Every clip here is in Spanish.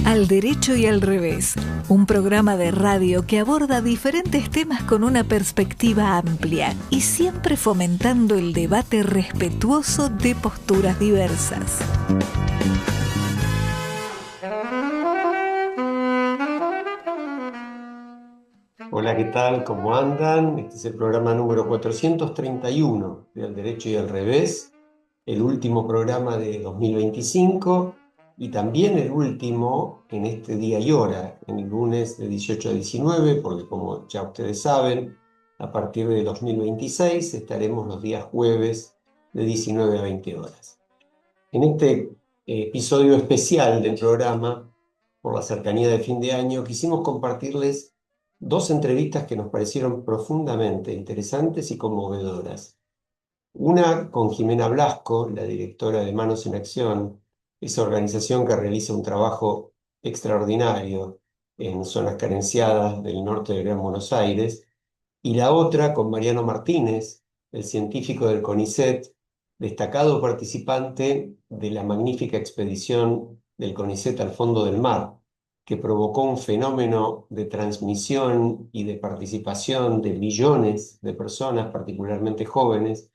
Al Derecho y al Revés, un programa de radio que aborda diferentes temas con una perspectiva amplia y siempre fomentando el debate respetuoso de posturas diversas. Hola, ¿qué tal? ¿Cómo andan? Este es el programa número 431 de Al Derecho y al Revés, el último programa de 2025 y también el último en este día y hora, en el lunes de 18 a 19, porque como ya ustedes saben, a partir de 2026 estaremos los días jueves de 19 a 20 horas. En este episodio especial del programa, por la cercanía de fin de año, quisimos compartirles dos entrevistas que nos parecieron profundamente interesantes y conmovedoras. Una con Jimena Blasco, la directora de Manos en Acción, esa organización que realiza un trabajo extraordinario en zonas carenciadas del norte de Gran Buenos Aires, y la otra con Mariano Martínez, el científico del CONICET, destacado participante de la magnífica expedición del CONICET al fondo del mar, que provocó un fenómeno de transmisión y de participación de millones de personas, particularmente jóvenes,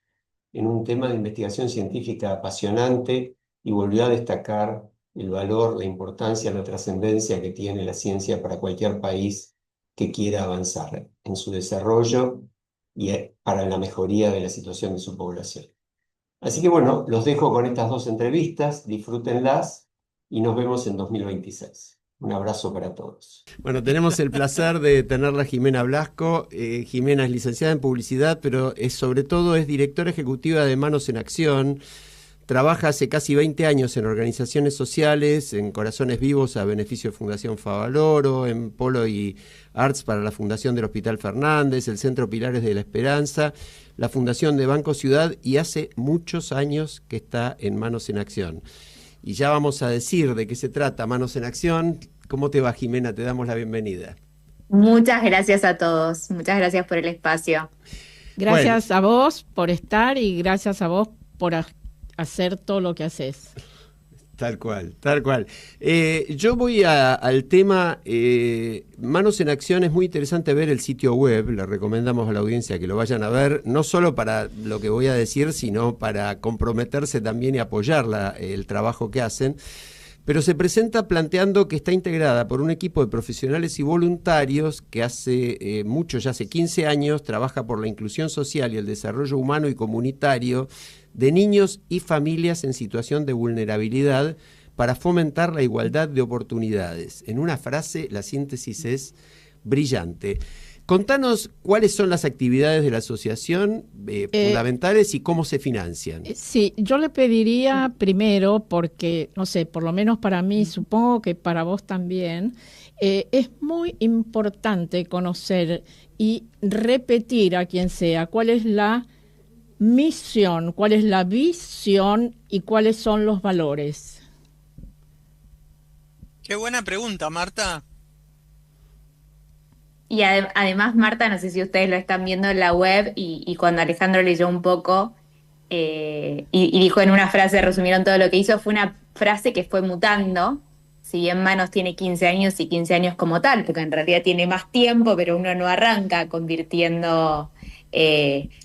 en un tema de investigación científica apasionante, y volvió a destacar el valor, la importancia, la trascendencia que tiene la ciencia para cualquier país que quiera avanzar en su desarrollo y para la mejoría de la situación de su población. Así que bueno, los dejo con estas dos entrevistas, disfrútenlas y nos vemos en 2026. Un abrazo para todos. Bueno, tenemos el placer de tenerla a Jimena Blasco. Jimena es licenciada en publicidad, pero sobre todo es directora ejecutiva de Manos en Acción. Trabaja hace casi 20 años en organizaciones sociales, en Corazones Vivos a beneficio de Fundación Favaloro, en Polo y Arts para la Fundación del Hospital Fernández, el Centro Pilares de la Esperanza, la Fundación de Banco Ciudad, y hace muchos años que está en Manos en Acción. Y ya vamos a decir de qué se trata Manos en Acción. ¿Cómo te va, Jimena? Te damos la bienvenida. Muchas gracias a todos. Muchas gracias por el espacio. Gracias a vos por estar y gracias a vos por hacer todo lo que haces. Tal cual, tal cual. Yo voy al tema. Manos en Acción, es muy interesante ver el sitio web. Le recomendamos a la audiencia que lo vayan a ver, no solo para lo que voy a decir, sino para comprometerse también y apoyar el trabajo que hacen. Pero se presenta planteando que está integrada por un equipo de profesionales y voluntarios que hace mucho, ya hace 15 años, trabaja por la inclusión social y el desarrollo humano y comunitario de niños y familias en situación de vulnerabilidad para fomentar la igualdad de oportunidades. En una frase, la síntesis es brillante. Contanos cuáles son las actividades de la asociación fundamentales y cómo se financian. Sí, yo le pediría primero, porque, no sé, por lo menos para mí, supongo que para vos también, es muy importante conocer y repetir a quien sea cuál es la misión, cuál es la visión y cuáles son los valores. Qué buena pregunta, Marta. Y además, Marta, no sé si ustedes lo están viendo en la web y cuando Alejandro leyó un poco y dijo en una frase, resumieron todo lo que hizo, fue una frase que fue mutando. Si bien Manos tiene 15 años y 15 años como tal, porque en realidad tiene más tiempo, pero uno no arranca convirtiendo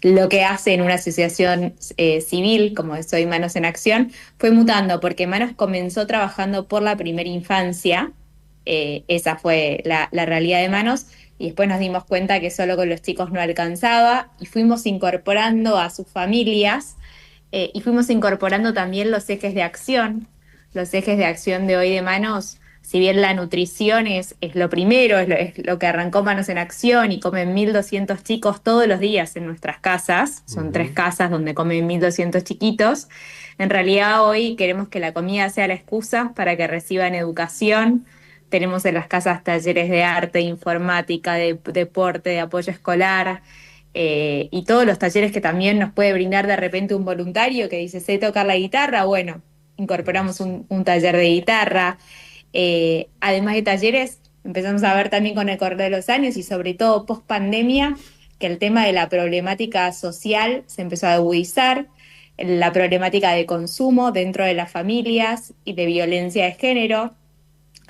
lo que hace en una asociación civil, como es hoy Manos en Acción, fue mutando, porque Manos comenzó trabajando por la primera infancia, esa fue la realidad de Manos, y después nos dimos cuenta que solo con los chicos no alcanzaba, y fuimos incorporando a sus familias, y fuimos incorporando también los ejes de acción. Los ejes de acción de hoy de Manos, si bien la nutrición es lo primero, es lo que arrancó Manos en Acción, y comen 1.200 chicos todos los días en nuestras casas, son 3 casas donde comen 1.200 chiquitos. En realidad hoy queremos que la comida sea la excusa para que reciban educación. Tenemos en las casas talleres de arte, informática, de deporte, de apoyo escolar, y todos los talleres que también nos puede brindar de repente un voluntario que dice, sé tocar la guitarra, bueno, incorporamos un taller de guitarra. Además de talleres, empezamos a ver también con el correr de los años y sobre todo post pandemia, que el tema de la problemática social se empezó a agudizar, la problemática de consumo dentro de las familias y de violencia de género.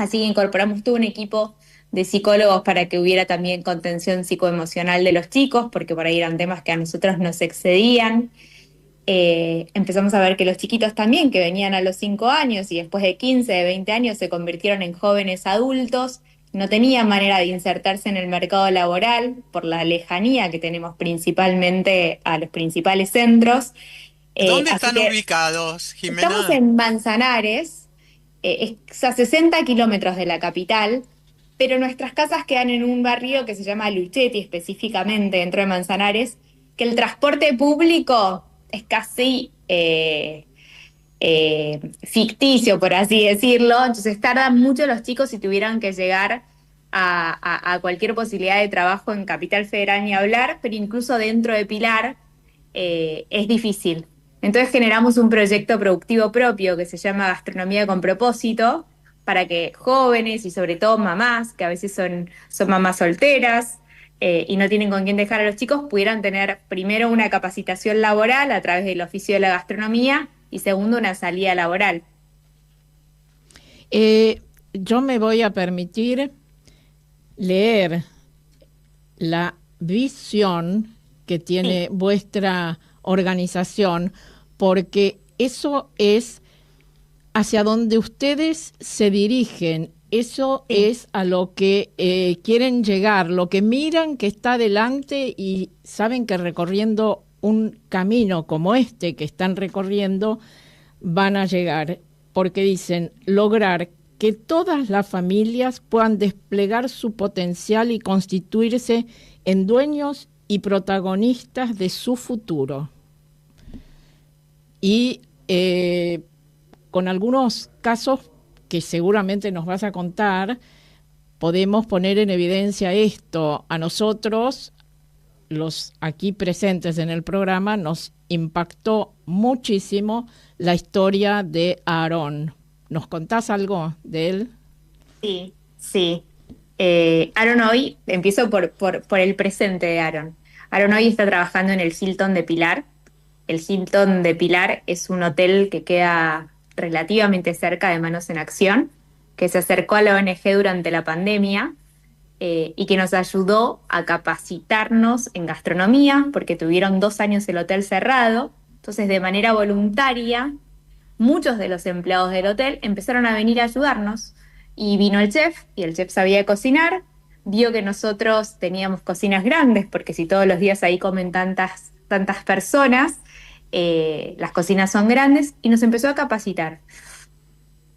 Así que incorporamos todo un equipo de psicólogos para que hubiera también contención psicoemocional de los chicos, porque por ahí eran temas que a nosotros nos excedían. Empezamos a ver que los chiquitos también, que venían a los 5 años y después de 15, de 20 años se convirtieron en jóvenes adultos, no tenían manera de insertarse en el mercado laboral por la lejanía que tenemos principalmente a los principales centros. ¿Dónde Así están que ubicados, estamos Jimena? en Manzanares, es a 60 kilómetros de la capital, pero nuestras casas quedan en un barrio que se llama Luchetti, específicamente dentro de Manzanares, que el transporte público es casi ficticio, por así decirlo. Entonces tardan mucho los chicos si tuvieran que llegar a cualquier posibilidad de trabajo en Capital Federal ni hablar, pero incluso dentro de Pilar es difícil. Entonces generamos un proyecto productivo propio que se llama Gastronomía con Propósito, para que jóvenes y sobre todo mamás, que a veces son mamás solteras y no tienen con quién dejar a los chicos, pudieran tener primero una capacitación laboral a través del oficio de la gastronomía y segundo una salida laboral. Yo me voy a permitir leer la visión que tiene vuestra organización, porque eso es hacia donde ustedes se dirigen, eso es a lo que quieren llegar, lo que miran que está adelante y saben que recorriendo un camino como este que están recorriendo van a llegar, porque dicen lograr que todas las familias puedan desplegar su potencial y constituirse en dueños y protagonistas de su futuro. Y con algunos casos que seguramente nos vas a contar, podemos poner en evidencia esto. A nosotros, los aquí presentes en el programa, nos impactó muchísimo la historia de Aarón. ¿Nos contás algo de él? Sí, sí. Aaron hoy, empiezo por el presente de Aaron. Aaron hoy está trabajando en el Hilton de Pilar. El Hilton de Pilar es un hotel que queda relativamente cerca de Manos en Acción, que se acercó a la ONG durante la pandemia y que nos ayudó a capacitarnos en gastronomía, porque tuvieron 2 años el hotel cerrado. Entonces, de manera voluntaria, muchos de los empleados del hotel empezaron a venir a ayudarnos. Y vino el chef, y el chef sabía cocinar, vio que nosotros teníamos cocinas grandes, porque si todos los días ahí comen tantas personas, las cocinas son grandes, y nos empezó a capacitar,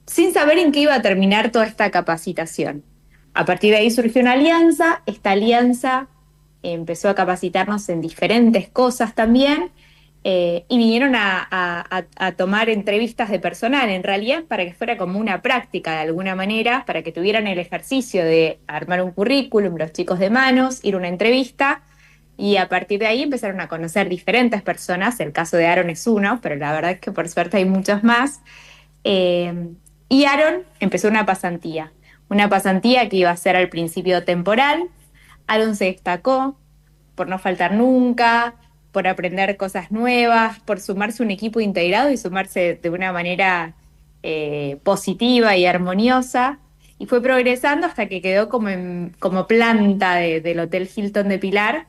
sin saber en qué iba a terminar toda esta capacitación. A partir de ahí surgió una alianza, esta alianza empezó a capacitarnos en diferentes cosas también, y vinieron a tomar entrevistas de personal, en realidad para que fuera como una práctica de alguna manera, para que tuvieran el ejercicio de armar un currículum, los chicos de Manos, ir a una entrevista, y a partir de ahí empezaron a conocer diferentes personas. El caso de Aaron es uno, pero la verdad es que por suerte hay muchos más. Y Aaron empezó una pasantía que iba a ser al principio temporal. Aaron se destacó por no faltar nunca, por aprender cosas nuevas, por sumarse a un equipo integrado y sumarse de una manera positiva y armoniosa, y fue progresando hasta que quedó como planta del Hotel Hilton de Pilar,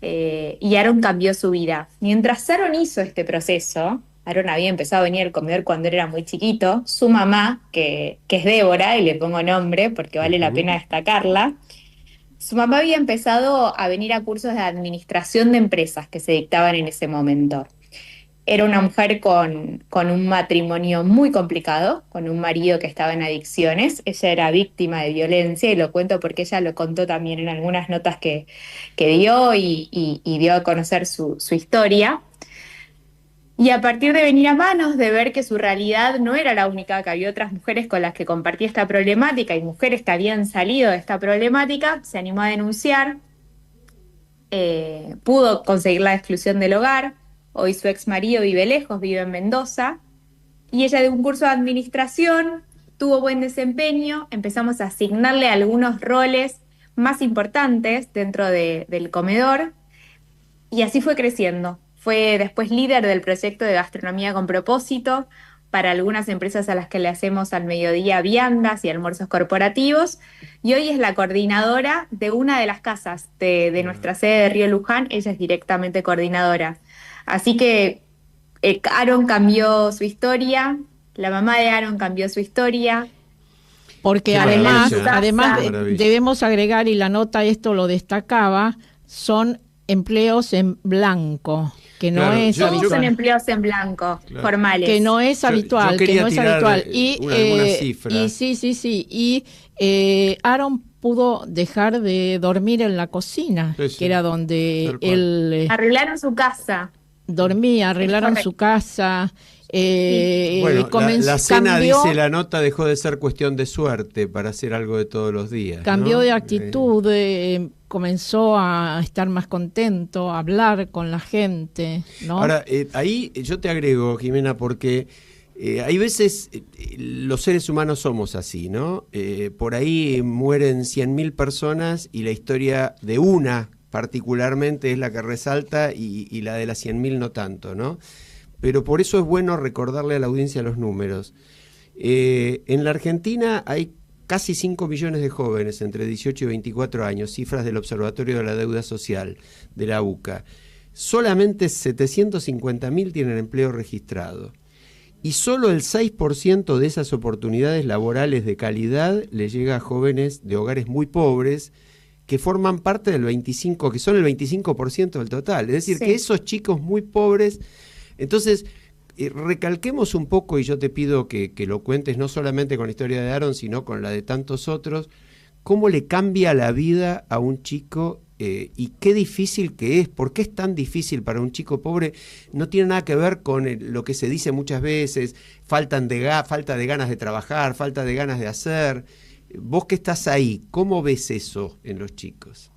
y Aaron cambió su vida. Mientras Aaron hizo este proceso, Aaron había empezado a venir al comedor cuando él era muy chiquito, su mamá, que es Débora, y le pongo nombre porque vale la pena destacarla, su mamá había empezado a venir a cursos de administración de empresas que se dictaban en ese momento. Era una mujer con un matrimonio muy complicado, con un marido que estaba en adicciones. Ella era víctima de violencia, y lo cuento porque ella lo contó también en algunas notas que dio y dio a conocer su historia. Y a partir de venir a Manos, de ver que su realidad no era la única, que había otras mujeres con las que compartía esta problemática y mujeres que habían salido de esta problemática, se animó a denunciar, pudo conseguir la exclusión del hogar. Hoy su ex marido vive lejos, vive en Mendoza, y ella de un curso de administración tuvo buen desempeño. Empezamos a asignarle algunos roles más importantes dentro del comedor, y así fue creciendo. Fue después líder del proyecto de Gastronomía con Propósito, para algunas empresas a las que le hacemos al mediodía viandas y almuerzos corporativos, y hoy es la coordinadora de una de las casas de nuestra sede de Río Luján. Ella es directamente coordinadora. Así que Aaron cambió su historia, la mamá de Aaron cambió su historia. Porque Qué además maravilla. debemos agregar, y la nota esto lo destacaba, son empleos en blanco, que no Claro, es yo- habitual. Son empleos en blanco, Claro. formales. Que no es Yo habitual, que quería no es tirar, habitual. Y, alguna cifra. y sí. Y Aaron pudo dejar de dormir en la cocina, Sí, sí. que era donde Tal cual. él Arreglaron su casa. dormía, arreglaron correcto. su casa. Bueno, la cena, cambió, dice la nota, dejó de ser cuestión de suerte para hacer algo de todos los días. cambió ¿no? de actitud, comenzó a estar más contento, a hablar con la gente, ¿no? Ahora, ahí yo te agrego, Jimena, porque hay veces los seres humanos somos así, ¿no? Por ahí mueren 100.000 personas y la historia de una particularmente es la que resalta y la de las 100.000 no tanto, ¿no? Pero por eso es bueno recordarle a la audiencia los números. En la Argentina hay casi 5 millones de jóvenes entre 18 y 24 años, cifras del Observatorio de la Deuda Social, de la UCA. Solamente 750.000 tienen empleo registrado. Y solo el 6% de esas oportunidades laborales de calidad le llega a jóvenes de hogares muy pobres, que forman parte del 25%, que son el 25% del total. Es decir, Sí. que esos chicos muy pobres... Entonces, recalquemos un poco, y yo te pido que lo cuentes no solamente con la historia de Aaron, sino con la de tantos otros, cómo le cambia la vida a un chico y qué difícil que es. ¿Por qué es tan difícil para un chico pobre? No tiene nada que ver con lo que se dice muchas veces, falta de ganas de trabajar, falta de ganas de hacer. Vos que estás ahí, ¿cómo ves eso en los chicos?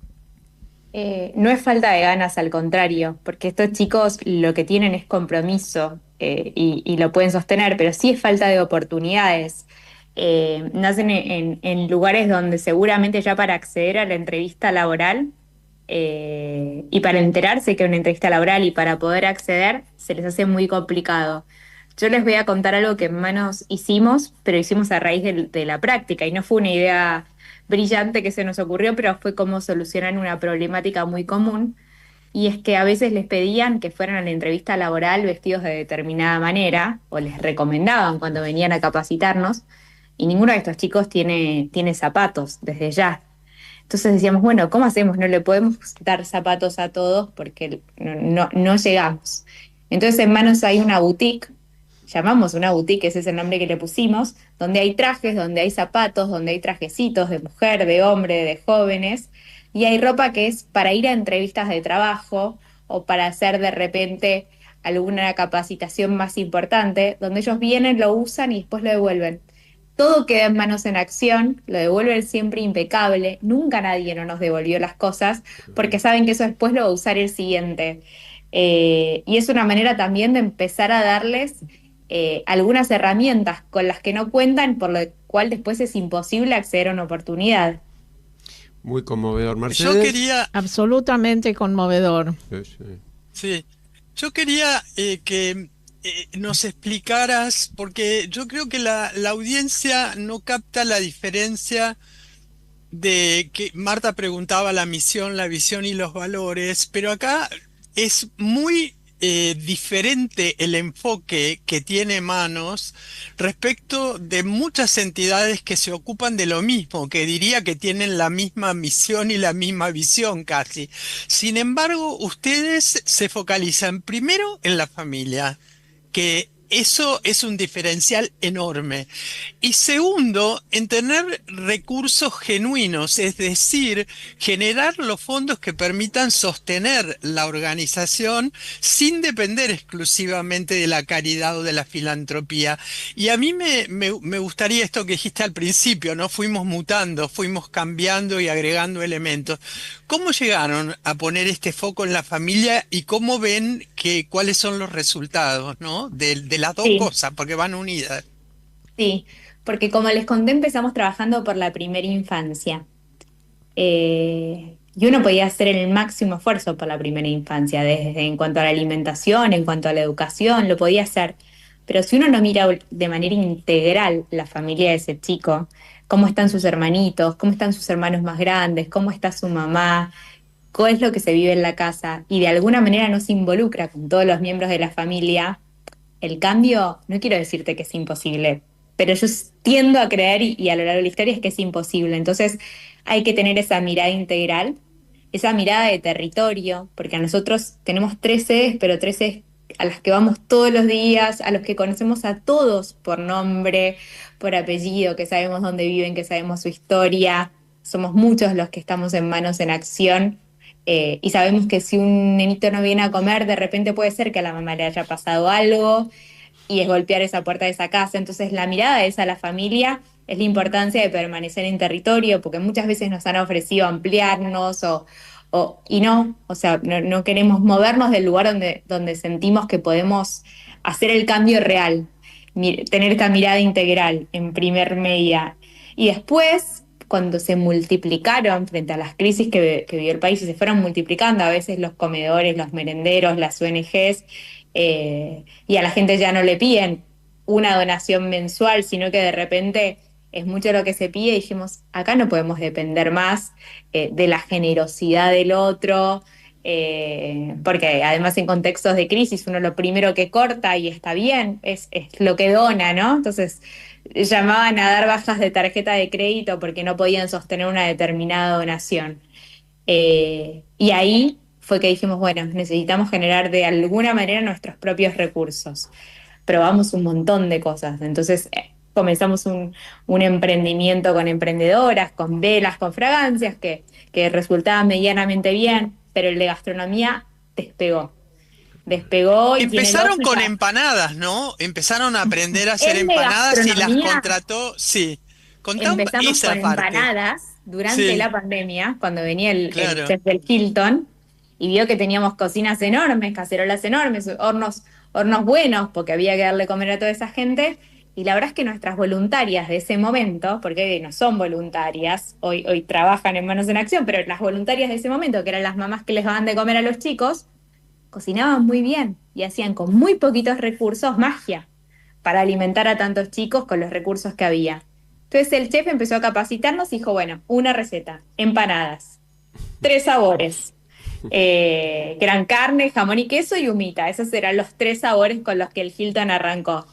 No es falta de ganas, al contrario, porque estos chicos lo que tienen es compromiso y lo pueden sostener, pero sí es falta de oportunidades. Nacen en lugares donde seguramente ya para acceder a la entrevista laboral y para enterarse que hay una entrevista laboral y para poder acceder se les hace muy complicado. Yo les voy a contar algo que en Manos hicimos, pero hicimos a raíz de la práctica y no fue una idea brillante que se nos ocurrió, pero fue cómo solucionar una problemática muy común, y es que a veces les pedían que fueran a la entrevista laboral vestidos de determinada manera, o les recomendaban cuando venían a capacitarnos, y ninguno de estos chicos tiene zapatos desde ya. Entonces decíamos, bueno, ¿cómo hacemos? No le podemos dar zapatos a todos porque no llegamos. Entonces en Manos hay una boutique, llamamos una boutique, ese es el nombre que le pusimos, donde hay trajes, donde hay zapatos, donde hay trajecitos de mujer, de hombre, de jóvenes, y hay ropa que es para ir a entrevistas de trabajo o para hacer de repente alguna capacitación más importante, donde ellos vienen, lo usan y después lo devuelven. Todo queda en Manos en Acción, lo devuelven siempre impecable, nunca nadie no nos devolvió las cosas, porque saben que eso después lo va a usar el siguiente. Y es una manera también de empezar a darles algunas herramientas con las que no cuentan, por lo cual después es imposible acceder a una oportunidad. Muy conmovedor, Yo Mercedes. quería, Absolutamente conmovedor. sí, yo quería que nos explicaras, porque yo creo que la audiencia no capta la diferencia de que Marta preguntaba la misión, la visión y los valores, pero acá es muy diferente el enfoque que tiene Manos respecto de muchas entidades que se ocupan de lo mismo, que diría que tienen la misma misión y la misma visión casi. Sin embargo, ustedes se focalizan primero en la familia, que eso es un diferencial enorme. Y segundo, en tener recursos genuinos, es decir, generar los fondos que permitan sostener la organización sin depender exclusivamente de la caridad o de la filantropía. Y a mí me gustaría esto que dijiste al principio, ¿no? Fuimos mutando, fuimos cambiando y agregando elementos. ¿Cómo llegaron a poner este foco en la familia y cómo ven cuáles son los resultados, ¿no? De las dos Sí. cosas, porque van unidas. Sí, porque como les conté, empezamos trabajando por la primera infancia. Y uno podía hacer el máximo esfuerzo por la primera infancia, desde en cuanto a la alimentación, en cuanto a la educación, lo podía hacer. Pero si uno no mira de manera integral la familia de ese chico, cómo están sus hermanitos, cómo están sus hermanos más grandes, cómo está su mamá, qué es lo que se vive en la casa, y de alguna manera no se involucra con todos los miembros de la familia, el cambio, no quiero decirte que es imposible, pero yo tiendo a creer y a lo largo de la historia es que es imposible. Entonces hay que tener esa mirada integral, esa mirada de territorio, porque nosotros tenemos 13, pero 13 a las que vamos todos los días, a los que conocemos a todos por nombre, por apellido, que sabemos dónde viven, que sabemos su historia. Somos muchos los que estamos en Manos en Acción, y sabemos que si un nenito no viene a comer, de repente puede ser que a la mamá le haya pasado algo y es golpear esa puerta de esa casa. Entonces la mirada esa a la familia es la importancia de permanecer en territorio, porque muchas veces nos han ofrecido ampliarnos y no, o sea, no queremos movernos del lugar donde sentimos que podemos hacer el cambio real, tener esta mirada integral en primer medida. Y después, cuando se multiplicaron frente a las crisis que vivió el país y se fueron multiplicando a veces los comedores, los merenderos, las ONGs, y a la gente ya no le piden una donación mensual, sino que de repente es mucho lo que se pide, y dijimos, acá no podemos depender más de la generosidad del otro, porque además en contextos de crisis uno lo primero que corta, y está bien, es lo que dona, ¿no? Entonces llamaban a dar bajas de tarjeta de crédito porque no podían sostener una determinada donación. Y ahí fue que dijimos, bueno, necesitamos generar de alguna manera nuestros propios recursos. Probamos un montón de cosas, entonces comenzamos un emprendimiento con emprendedoras, con velas, con fragancias, que resultaban medianamente bien, pero el de gastronomía despegó y tiene Empezaron con lógica. empanadas, ¿no? Empezaron a aprender a hacer El de empanadas y las gastronomía contrató, sí. Contá empezamos esa con parte. empanadas durante Sí, la pandemia, cuando venía el claro. chef del Hilton y vio que teníamos cocinas enormes, cacerolas enormes, hornos buenos, porque había que darle comer a toda esa gente. Y la verdad es que nuestras voluntarias de ese momento, porque no son voluntarias, hoy trabajan en Manos en Acción, pero las voluntarias de ese momento, que eran las mamás que les daban de comer a los chicos, cocinaban muy bien y hacían con muy poquitos recursos magia para alimentar a tantos chicos con los recursos que había. Entonces el chef empezó a capacitarnos y dijo, bueno, una receta, empanadas, 3 sabores, que eran carne, jamón y queso y humita. Esos eran los 3 sabores con los que el Hilton arrancó.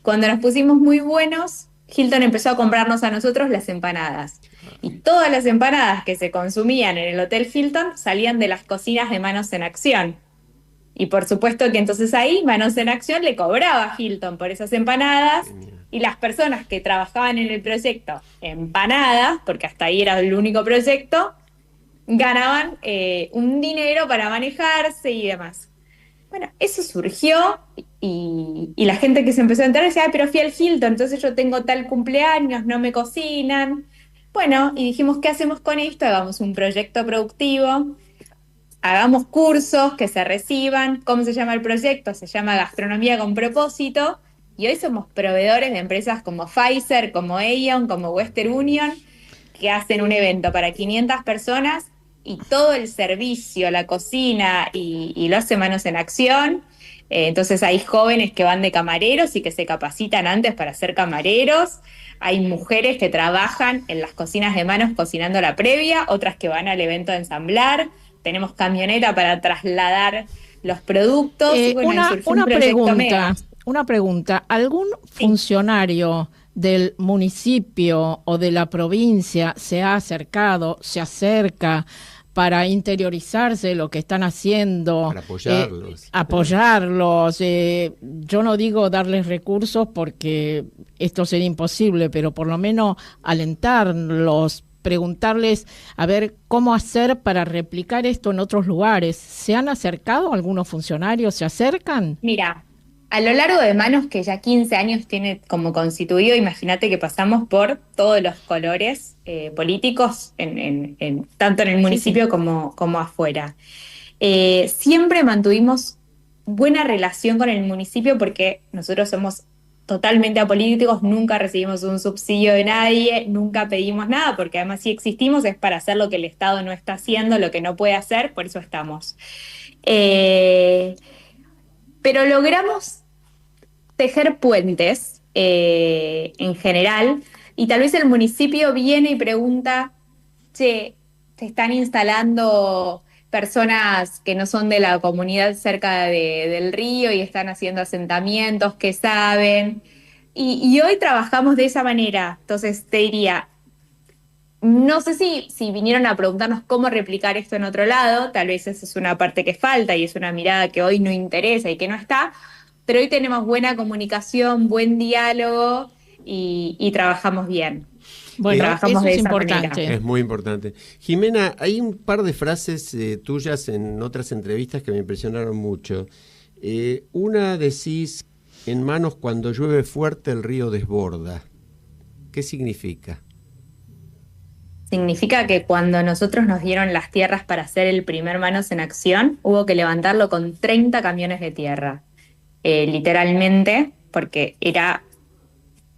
Cuando nos pusimos muy buenos, Hilton empezó a comprarnos a nosotros las empanadas. Y todas las empanadas que se consumían en el Hotel Hilton salían de las cocinas de Manos en Acción. Y por supuesto que entonces ahí Manos en Acción le cobraba a Hilton por esas empanadas, y las personas que trabajaban en el proyecto empanadas, porque hasta ahí era el único proyecto, ganaban un dinero para manejarse y demás. Bueno, eso surgió y la gente que se empezó a enterar decía, pero fui al Hilton, entonces yo tengo tal cumpleaños, no me cocinan. Bueno, y dijimos, ¿qué hacemos con esto? Hagamos un proyecto productivo, hagamos cursos que se reciban. ¿Cómo se llama el proyecto? Se llama Gastronomía con Propósito, y hoy somos proveedores de empresas como Pfizer, como Aeon, como Western Union, que hacen un evento para 500 personas y todo el servicio, la cocina y lo hace Manos en Acción. Entonces hay jóvenes que van de camareros y que se capacitan antes para ser camareros. Hay mujeres que trabajan en las cocinas de Manos cocinando la previa, otras que van al evento a ensamblar. Tenemos camioneta para trasladar los productos. Y bueno, surgió un proyecto mega. Una pregunta. ¿Algún funcionario del municipio o de la provincia se ha acercado, se acerca para interiorizarse lo que están haciendo? Para apoyarlos. Apoyarlos. Yo no digo darles recursos porque esto sería imposible, pero por lo menos alentarlos, preguntarles a ver cómo hacer para replicar esto en otros lugares. ¿Se han acercado algunos funcionarios? ¿Se acercan? Mira, a lo largo de Manos, que ya 15 años tiene como constituido, imagínate que pasamos por todos los colores políticos, tanto en el municipio sí, como afuera. Siempre mantuvimos buena relación con el municipio porque nosotros somos totalmente apolíticos, nunca recibimos un subsidio de nadie, nunca pedimos nada, porque además si existimos es para hacer lo que el Estado no está haciendo, lo que no puede hacer, por eso estamos. Pero logramos tejer puentes en general, y tal vez el municipio viene y pregunta, che, se están instalando personas que no son de la comunidad cerca del río y están haciendo asentamientos, que saben. Y hoy trabajamos de esa manera. Entonces te diría, no sé si vinieron a preguntarnos cómo replicar esto en otro lado, tal vez esa es una parte que falta y es una mirada que hoy no interesa y que no está, pero hoy tenemos buena comunicación, buen diálogo y trabajamos bien. Bueno, Trabajamos eso de es esa importante. manera. Es muy importante. Jimena, hay un par de frases tuyas en otras entrevistas que me impresionaron mucho. Una decís, en Manos, cuando llueve fuerte el río desborda. ¿Qué significa? Significa que cuando nosotros nos dieron las tierras para hacer el primer Manos en Acción, hubo que levantarlo con 30 camiones de tierra, literalmente, porque era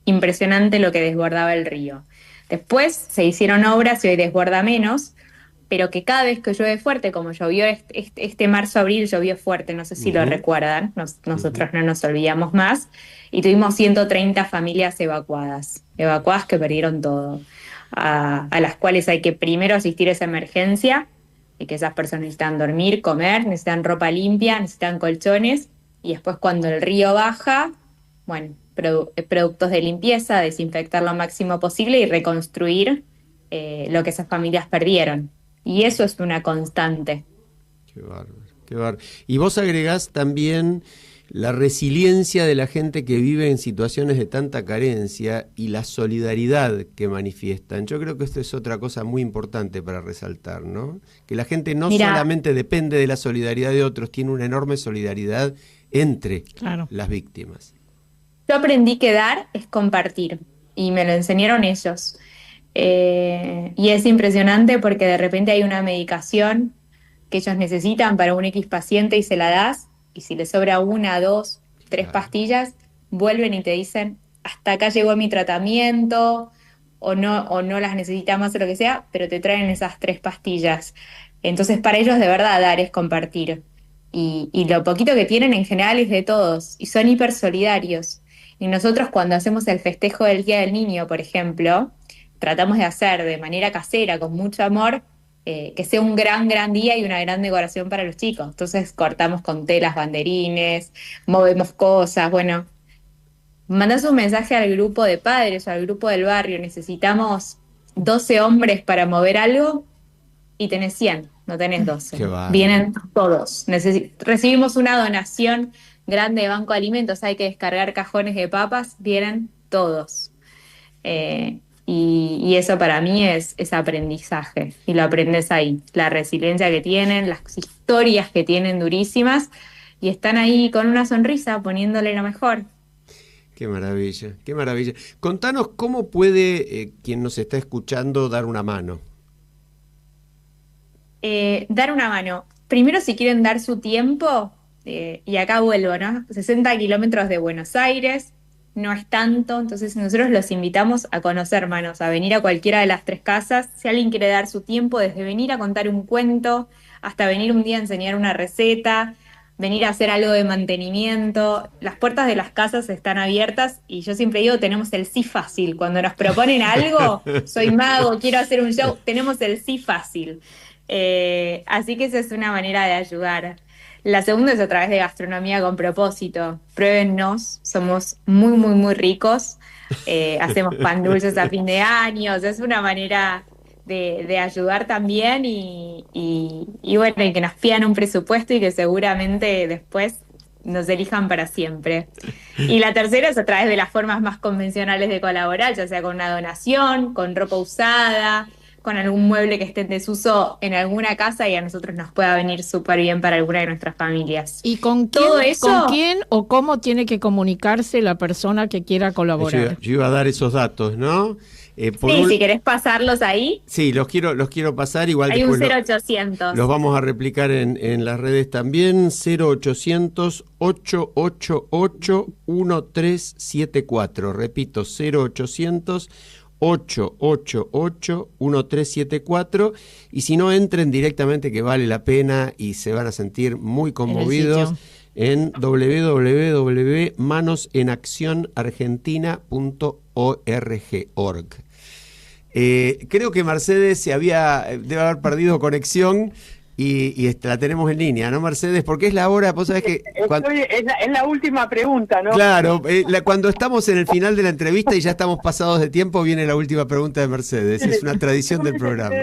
impresionante lo que desbordaba el río. Después se hicieron obras y hoy desborda menos, pero que cada vez que llueve fuerte, como llovió este marzo-abril, llovió fuerte, no sé si lo recuerdan, nosotros no nos olvidamos más, y tuvimos 130 familias evacuadas que perdieron todo, a las cuales hay que primero asistir a esa emergencia, y que esas personas necesitan dormir, comer, necesitan ropa limpia, necesitan colchones, y después cuando el río baja, bueno, productos de limpieza, desinfectar lo máximo posible y reconstruir lo que esas familias perdieron. Y eso es una constante. Qué bárbaro, qué bárbaro. Y vos agregás también la resiliencia de la gente que vive en situaciones de tanta carencia y la solidaridad que manifiestan. Yo creo que esto es otra cosa muy importante para resaltar, ¿no? Que la gente no solamente depende de la solidaridad de otros, tiene una enorme solidaridad entre las víctimas. Yo aprendí que dar es compartir, y me lo enseñaron ellos. Y es impresionante porque de repente hay una medicación que ellos necesitan para un X paciente y se la das, y si les sobra 1, 2, 3 pastillas, vuelven y te dicen, hasta acá llegó mi tratamiento, o no las necesita más o lo que sea, pero te traen esas 3 pastillas. Entonces para ellos de verdad dar es compartir. Y lo poquito que tienen en general es de todos, y son hiper solidarios. Y nosotros cuando hacemos el festejo del Día del Niño, por ejemplo, tratamos de hacer de manera casera, con mucho amor, que sea un gran día y una gran decoración para los chicos. Entonces cortamos con telas banderines, movemos cosas, bueno, mandás un mensaje al grupo de padres o al grupo del barrio, necesitamos 12 hombres para mover algo, y tenés 100, no tenés 12. Vienen todos. Recibimos una donación grande de Banco de Alimentos, hay que descargar cajones de papas, vienen todos. Y eso para mí es aprendizaje, y lo aprendes ahí, la resiliencia que tienen, las historias que tienen durísimas, y están ahí con una sonrisa poniéndole lo mejor. Qué maravilla, qué maravilla. Contanos cómo puede quien nos está escuchando dar una mano. Dar una mano. Primero, si quieren dar su tiempo, y acá vuelvo, ¿no? 60 kilómetros de Buenos Aires, no es tanto, entonces nosotros los invitamos a conocer Manos, a venir a cualquiera de las 3 casas. Si alguien quiere dar su tiempo, desde venir a contar un cuento, hasta venir un día a enseñar una receta, venir a hacer algo de mantenimiento, las puertas de las casas están abiertas, y yo siempre digo, tenemos el sí fácil. Cuando nos proponen algo, soy mago, quiero hacer un show, tenemos el sí fácil. Así que esa es una manera de ayudar. La segunda es a través de gastronomía con propósito. Pruébennos, somos muy ricos. Hacemos pan dulces a fin de año. O sea, es una manera de ayudar también, y bueno, y que nos pidan un presupuesto y que seguramente después nos elijan para siempre. Y la tercera es a través de las formas más convencionales de colaborar, ya sea con una donación, con ropa usada, con algún mueble que esté en desuso en alguna casa y a nosotros nos pueda venir súper bien para alguna de nuestras familias. ¿Y con quién, todo eso, con quién o cómo tiene que comunicarse la persona que quiera colaborar? Yo iba a dar esos datos, ¿no? Sí, si querés pasarlos ahí. Sí, los quiero pasar, igual hay un después 0800. Los vamos a replicar en las redes también. 0800 888 1374. Repito, 0800 888 1374, y si no, entren directamente, que vale la pena y se van a sentir muy conmovidos en www.manosenaccionargentina.org. Creo que Mercedes debe haber perdido conexión y la tenemos en línea, ¿no, Mercedes? Porque es la hora, vos sabés que... Es la última pregunta, ¿no? Claro, cuando estamos en el final de la entrevista y ya estamos pasados de tiempo, viene la última pregunta de Mercedes. Es una tradición del programa.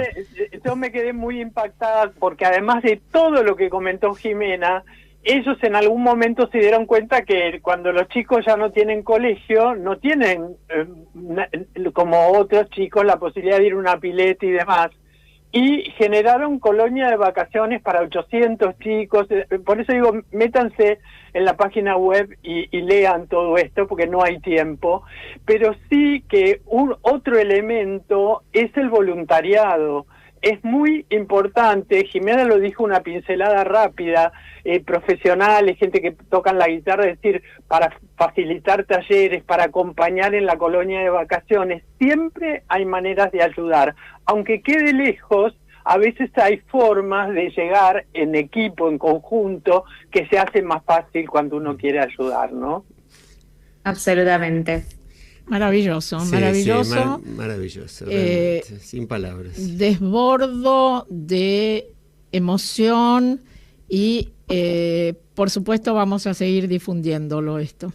Yo me quedé muy impactada porque además de todo lo que comentó Jimena, ellos en algún momento se dieron cuenta que cuando los chicos ya no tienen colegio, no tienen, como otros chicos, la posibilidad de ir a una pileta y demás. Y generaron colonia de vacaciones para 800 chicos. Por eso digo, métanse en la página web y lean todo esto, porque no hay tiempo. Pero sí que otro elemento es el voluntariado. Es muy importante, Jimena lo dijo, una pincelada rápida, profesionales, gente que tocan la guitarra, es decir, para facilitar talleres, para acompañar en la colonia de vacaciones, siempre hay maneras de ayudar. Aunque quede lejos, a veces hay formas de llegar en equipo, en conjunto, que se hace más fácil cuando uno quiere ayudar, ¿no? Absolutamente. Maravilloso, Sí, maravilloso. Sí, maravilloso, realmente, sin palabras. Desbordo de emoción y, por supuesto, vamos a seguir difundiéndolo esto.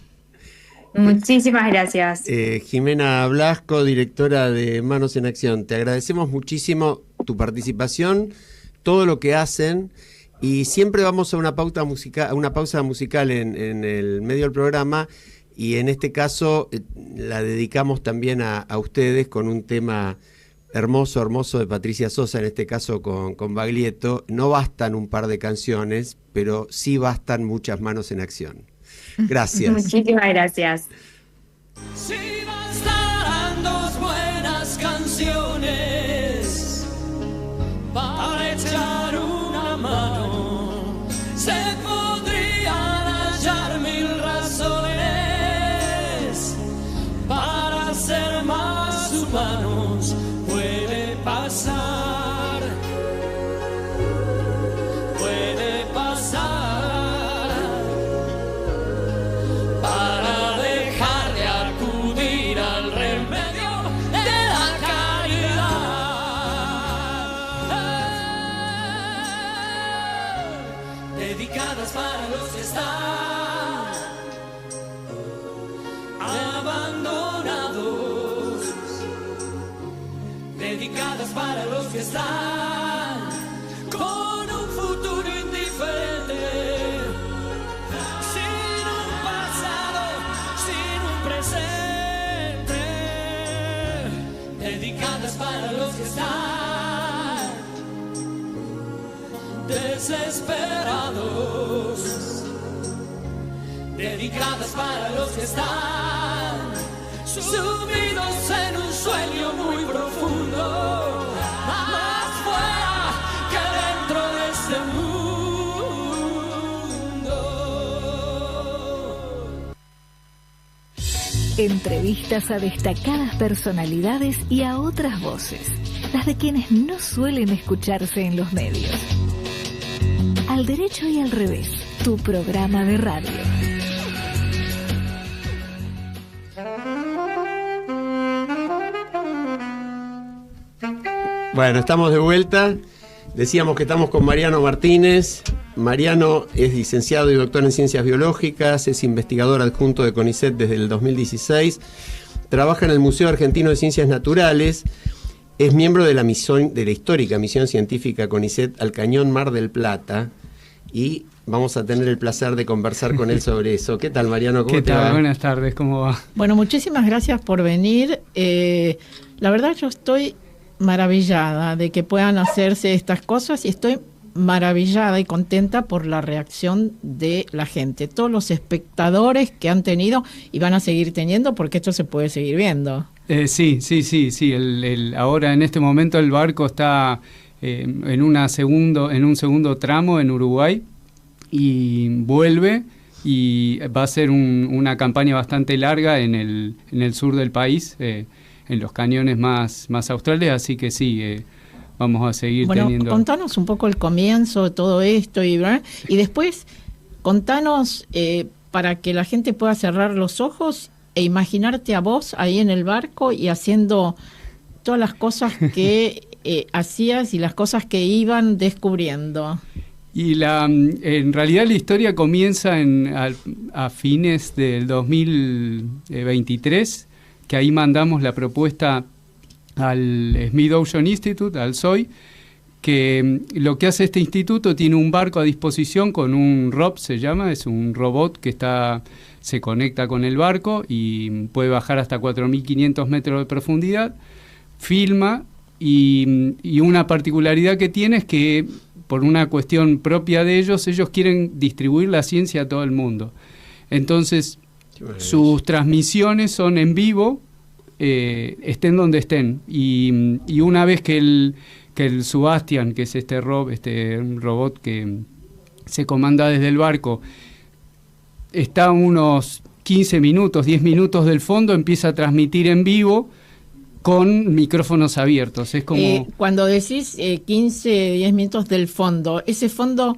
Muchísimas gracias. Jimena Blasco, directora de Manos en Acción, te agradecemos muchísimo tu participación, todo lo que hacen, y siempre vamos a una pausa musical en el medio del programa. Y en este caso la dedicamos también a ustedes con un tema hermoso de Patricia Sosa, en este caso con Baglietto. No bastan un par de canciones, pero sí bastan muchas manos en acción. Gracias. Muchísimas gracias. Sí bastarán dos buenas canciones para echar una mano. Se podrían hallar mil razones para ser más humanos. Puede pasar, puede pasar, para dejar de acudir al remedio de la caridad, dedicadas para los que están abandonados, dedicadas para los que están con un futuro indiferente, sin un pasado, sin un presente, dedicadas para los que están desesperados, dedicadas para los que están sumidos en un sueño muy profundo, más fuera que dentro de este mundo. Entrevistas a destacadas personalidades y a otras voces, las de quienes no suelen escucharse en los medios. Al derecho y al revés, tu programa de radio. Bueno, estamos de vuelta. Decíamos que estamos con Mariano Martínez. Mariano es licenciado y doctor en Ciencias Biológicas, es investigador adjunto de CONICET desde el 2016, trabaja en el Museo Argentino de Ciencias Naturales, es miembro de la histórica misión científica CONICET al Cañón Mar del Plata, y vamos a tener el placer de conversar con él sobre eso. ¿Qué tal, Mariano? ¿Cómo te va? Buenas tardes, ¿cómo va? Bueno, muchísimas gracias por venir. La verdad, yo estoy maravillada de que puedan hacerse estas cosas y estoy maravillada y contenta por la reacción de la gente, todos los espectadores que han tenido y van a seguir teniendo, porque esto se puede seguir viendo. Sí. Ahora, en este momento, el barco está en un segundo tramo en Uruguay y vuelve, y va a ser una campaña bastante larga en el sur del país, en los cañones más australes, así que sí, vamos a seguir teniendo... Contanos un poco el comienzo de todo esto y después Contanos, para que la gente pueda cerrar los ojos e imaginarte a vos ahí en el barco y haciendo todas las cosas que hacías y las cosas que iban descubriendo. Y en realidad la historia comienza a fines del 2023, que ahí mandamos la propuesta al Smith Ocean Institute, al SOI, que lo que hace este instituto, tiene un barco a disposición con un ROV, se llama, es un robot que se conecta con el barco y puede bajar hasta 4.500 metros de profundidad, filma, y una particularidad que tiene es que, por una cuestión propia de ellos quieren distribuir la ciencia a todo el mundo. Entonces, sus transmisiones son en vivo, estén donde estén, y una vez que el Sebastian, que es este robot que se comanda desde el barco, está a unos 15 minutos, 10 minutos del fondo, empieza a transmitir en vivo con micrófonos abiertos. Es como cuando decís 15, 10 minutos del fondo, ese fondo,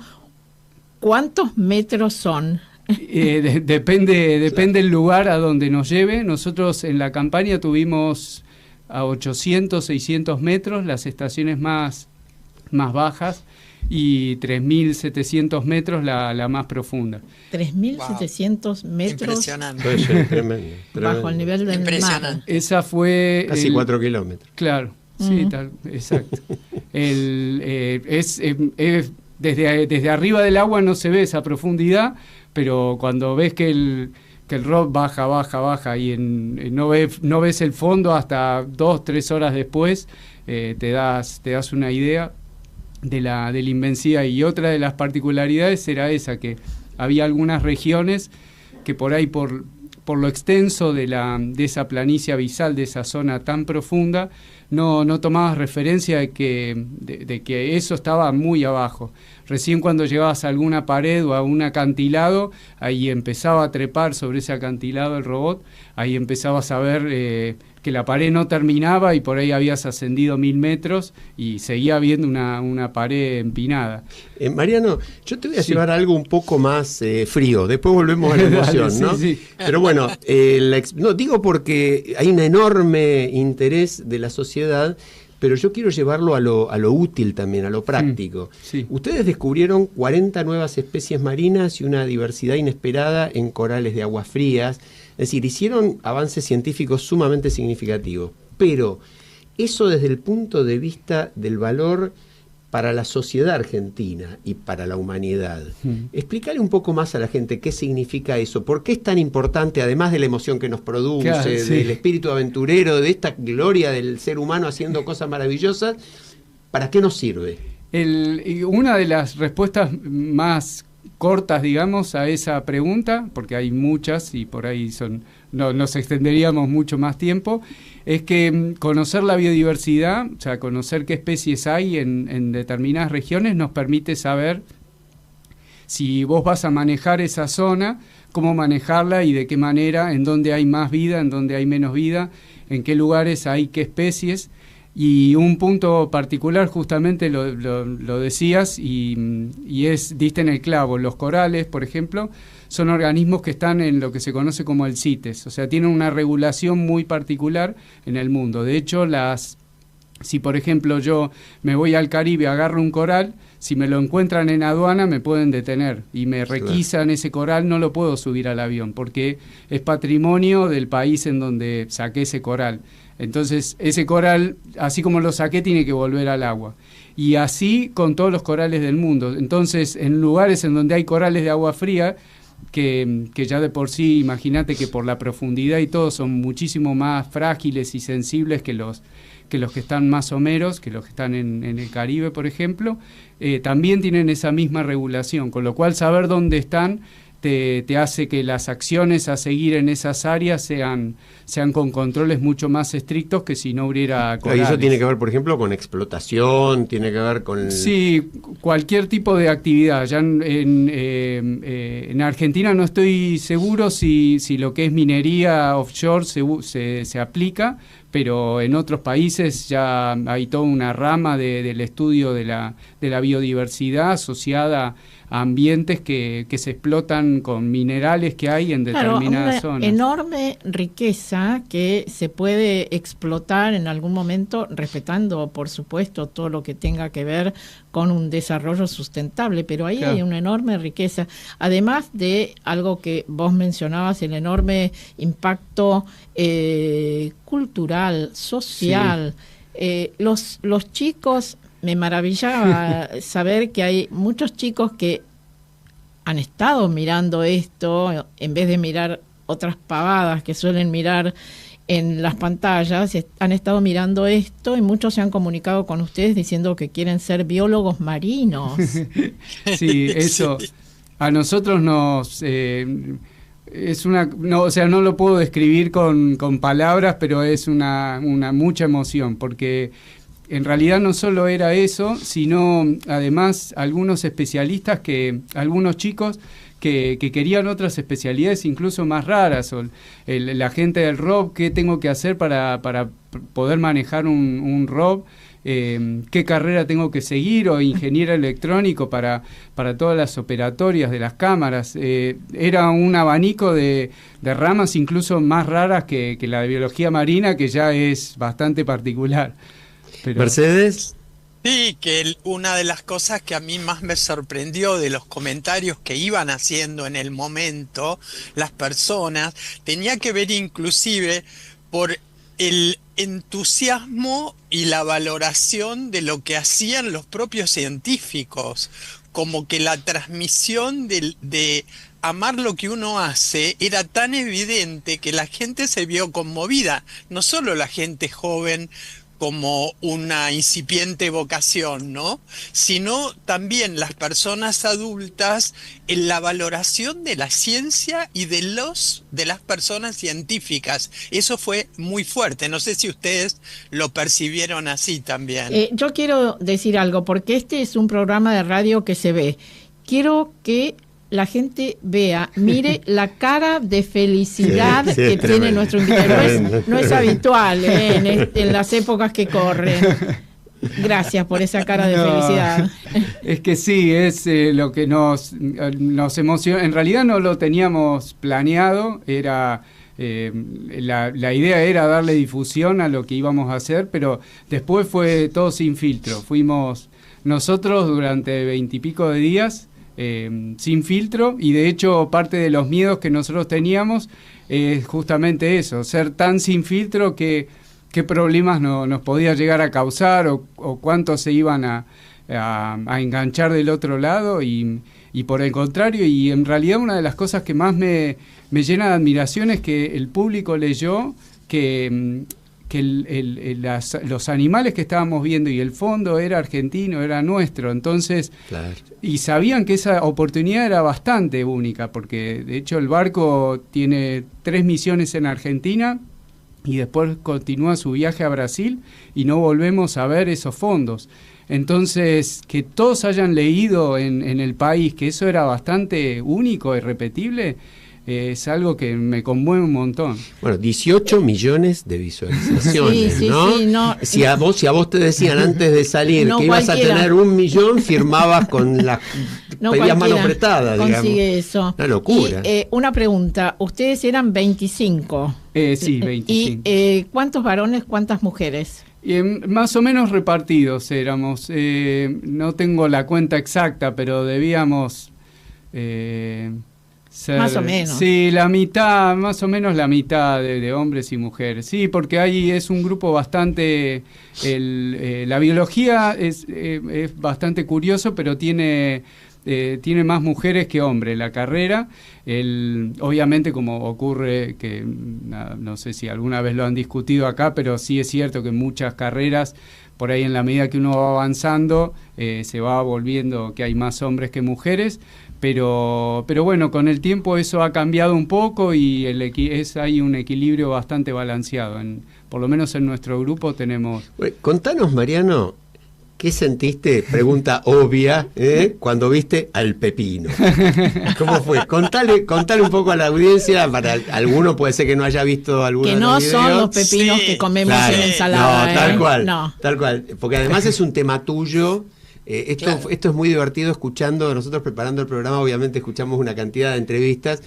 ¿cuántos metros son? Depende del lugar a donde nos lleve. Nosotros en la campaña tuvimos a 800, 600 metros, las estaciones más bajas, y 3.700 metros la más profunda. 3.700 metros. Impresionante. Tremendo. Bajo el nivel del mar. Esa fue... Casi 4 kilómetros. Claro, sí, exacto. Desde arriba del agua no se ve esa profundidad, pero cuando ves que el ROV baja y no ves el fondo hasta 2-3 horas después, te das una idea de la inmensidad. Y otra de las particularidades era esa, que había algunas regiones que por ahí, por lo extenso de esa planicie abisal, de esa zona tan profunda, no tomabas referencia de que eso estaba muy abajo. Recién cuando llegabas a alguna pared o a un acantilado, ahí empezaba a trepar sobre ese acantilado el robot, ahí empezabas a ver que la pared no terminaba y por ahí habías ascendido 1.000 metros y seguía habiendo una pared empinada. Mariano, yo te voy a llevar a algo un poco más frío, después volvemos a la emoción, ¿no? Sí. Pero bueno, digo porque hay un enorme interés de la sociedad, pero yo quiero llevarlo a lo útil también, a lo práctico. Sí. Ustedes descubrieron 40 nuevas especies marinas y una diversidad inesperada en corales de aguas frías. Es decir, hicieron avances científicos sumamente significativos. Pero eso desde el punto de vista del valor para la sociedad argentina y para la humanidad. Explícale un poco más a la gente qué significa eso, por qué es tan importante, además de la emoción que nos produce, claro, sí, del espíritu aventurero, de esta gloria del ser humano haciendo cosas maravillosas, ¿para qué nos sirve? Una de las respuestas más cortas, digamos, a esa pregunta, porque hay muchas y por ahí nos extenderíamos mucho más tiempo, es que conocer la biodiversidad, o sea, conocer qué especies hay en determinadas regiones, nos permite saber si vos vas a manejar esa zona, cómo manejarla y de qué manera, en dónde hay más vida, en dónde hay menos vida, en qué lugares hay qué especies. Y un punto particular, justamente lo decías, y diste en el clavo. Los corales, por ejemplo, son organismos que están en lo que se conoce como el CITES, o sea, tienen una regulación muy particular en el mundo. De hecho, si por ejemplo yo me voy al Caribe, agarro un coral, si me lo encuentran en aduana me pueden detener y me requisan ese coral, no lo puedo subir al avión porque es patrimonio del país en donde saqué ese coral. Entonces ese coral, así como lo saqué, tiene que volver al agua. Y así con todos los corales del mundo. Entonces en lugares en donde hay corales de agua fría, que ya de por sí, imagínate que por la profundidad y todo son muchísimo más frágiles y sensibles que los que están más someros, que los que están en el Caribe, por ejemplo, también tienen esa misma regulación, con lo cual saber dónde están te hace que las acciones a seguir en esas áreas sean con controles mucho más estrictos que si no hubiera corales. Y eso tiene que ver, por ejemplo, con explotación, tiene que ver con... Sí, cualquier tipo de actividad. Ya en Argentina no estoy seguro si lo que es minería offshore se aplica, pero en otros países ya hay toda una rama del estudio de la biodiversidad asociada a ambientes que se explotan con minerales que hay en determinadas zonas. Enorme riqueza que se puede explotar en algún momento, respetando, por supuesto, todo lo que tenga que ver con un desarrollo sustentable, pero ahí hay una enorme riqueza, además de algo que vos mencionabas, el enorme impacto cultural, social. Sí. Los chicos, me maravillaba saber que hay muchos chicos que han estado mirando esto en vez de mirar otras pavadas que suelen mirar en las pantallas, han estado mirando esto y muchos se han comunicado con ustedes diciendo que quieren ser biólogos marinos. Sí, eso a nosotros nos es una, no, o sea, no lo puedo describir con palabras, pero es una mucha emoción, porque en realidad no solo era eso, sino además algunos especialistas, algunos chicos que querían otras especialidades incluso más raras, o la gente del ROV, ¿qué tengo que hacer para poder manejar un ROV? ¿Qué carrera tengo que seguir? O ingeniero electrónico para todas las operatorias de las cámaras. Era un abanico de ramas incluso más raras que la de biología marina, que ya es bastante particular. Pero... Mercedes. Sí, que una de las cosas que a mí más me sorprendió de los comentarios que iban haciendo en el momento las personas, tenía que ver inclusive por el entusiasmo y la valoración de lo que hacían los propios científicos, como que la transmisión de amar lo que uno hace era tan evidente que la gente se vio conmovida, no solo la gente joven como una incipiente vocación, ¿no? Sino también las personas adultas en la valoración de la ciencia y de las personas científicas. Eso fue muy fuerte. No sé si ustedes lo percibieron así también. Yo quiero decir algo, porque este es un programa de radio que se ve. Quiero que la gente vea, mire la cara de felicidad que tiene nuestro invitado. No es habitual en las épocas que corren. Gracias por esa cara de felicidad. Es que sí, es lo que nos emociona. En realidad no lo teníamos planeado, era... la idea era darle difusión a lo que íbamos a hacer, pero después fue todo sin filtro. Fuimos nosotros durante 20 y pico de días sin filtro, y de hecho parte de los miedos que nosotros teníamos es justamente eso, ser tan sin filtro qué problemas nos podía llegar a causar o cuántos se iban a enganchar del otro lado, y por el contrario, y en realidad una de las cosas que más me llena de admiración es que el público leyó que los animales que estábamos viendo y el fondo era argentino, era nuestro, entonces, claro. Y sabían que esa oportunidad era bastante única, porque de hecho el barco tiene 3 misiones en Argentina y después continúa su viaje a Brasil y no volvemos a ver esos fondos. Entonces, que todos hayan leído en el país que eso era bastante único e irrepetible, es algo que me conmueve un montón. Bueno, 18 millones de visualizaciones, sí, ¿no? Sí, no. Si a vos te decían antes de salir que ibas a tener 1 millón, firmabas con la pedías mano apretada, digamos. Consigue eso. Una locura. Y, una pregunta, ustedes eran 25. Sí, 25. ¿Y cuántos varones, cuántas mujeres? Más o menos repartidos éramos. No tengo la cuenta exacta, pero debíamos... más o menos. Sí, la mitad, más o menos la mitad de hombres y mujeres. Sí, porque ahí es un grupo bastante... la biología es bastante curioso, pero tiene más mujeres que hombres la carrera. Obviamente, como ocurre, que no sé si alguna vez lo han discutido acá, pero sí es cierto que en muchas carreras, por ahí en la medida que uno va avanzando, se va volviendo que hay más hombres que mujeres. Pero bueno, con el tiempo eso ha cambiado un poco y hay un equilibrio bastante balanceado. Por lo menos en nuestro grupo tenemos... Contanos, Mariano, ¿qué sentiste? Pregunta obvia, cuando viste al pepino. ¿Cómo fue? Contale un poco a la audiencia, para alguno puede ser que no haya visto alguno de los videos. Que no son los pepinos que comemos en ensalada. No, tal cual. Porque además es un tema tuyo. Esto es muy divertido escuchando, nosotros preparando el programa obviamente escuchamos una cantidad de entrevistas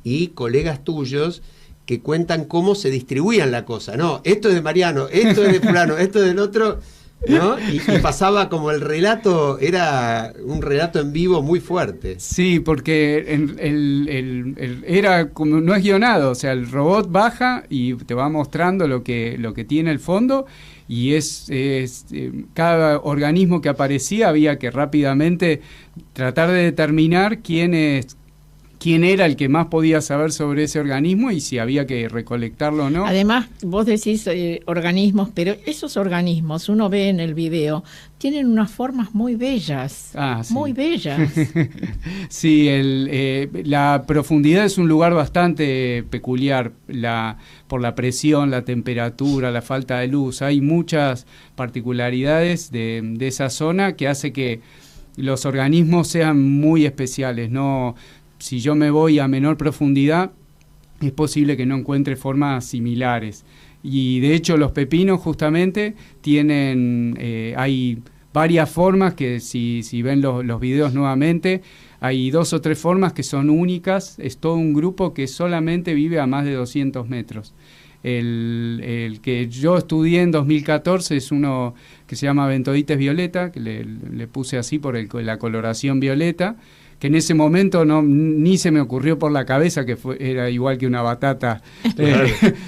y colegas tuyos que cuentan cómo se distribuían la cosa. No, esto es de Mariano, esto es de fulano, esto es del otro, ¿no? Y pasaba como el relato, era un relato en vivo muy fuerte. Sí, porque era como, no es guionado, o sea, el robot baja y te va mostrando lo que tiene el fondo. Y cada organismo que aparecía había que rápidamente tratar de determinar quién era el que más podía saber sobre ese organismo y si había que recolectarlo o no. Además, vos decís organismos, pero esos organismos, uno ve en el video, tienen unas formas muy bellas. Sí. Muy bellas. Sí, la profundidad es un lugar bastante peculiar, por la presión, la temperatura, la falta de luz. Hay muchas particularidades de esa zona que hace que los organismos sean muy especiales, ¿no? Si yo me voy a menor profundidad, es posible que no encuentre formas similares. Y de hecho los pepinos justamente tienen, hay varias formas que si ven los videos nuevamente, hay 2 o 3 formas que son únicas. Es todo un grupo que solamente vive a más de 200 metros. El que yo estudié en 2014 es uno que se llama Bentodites violeta, que le puse así por la coloración violeta, que en ese momento ni se me ocurrió por la cabeza que era igual que una batata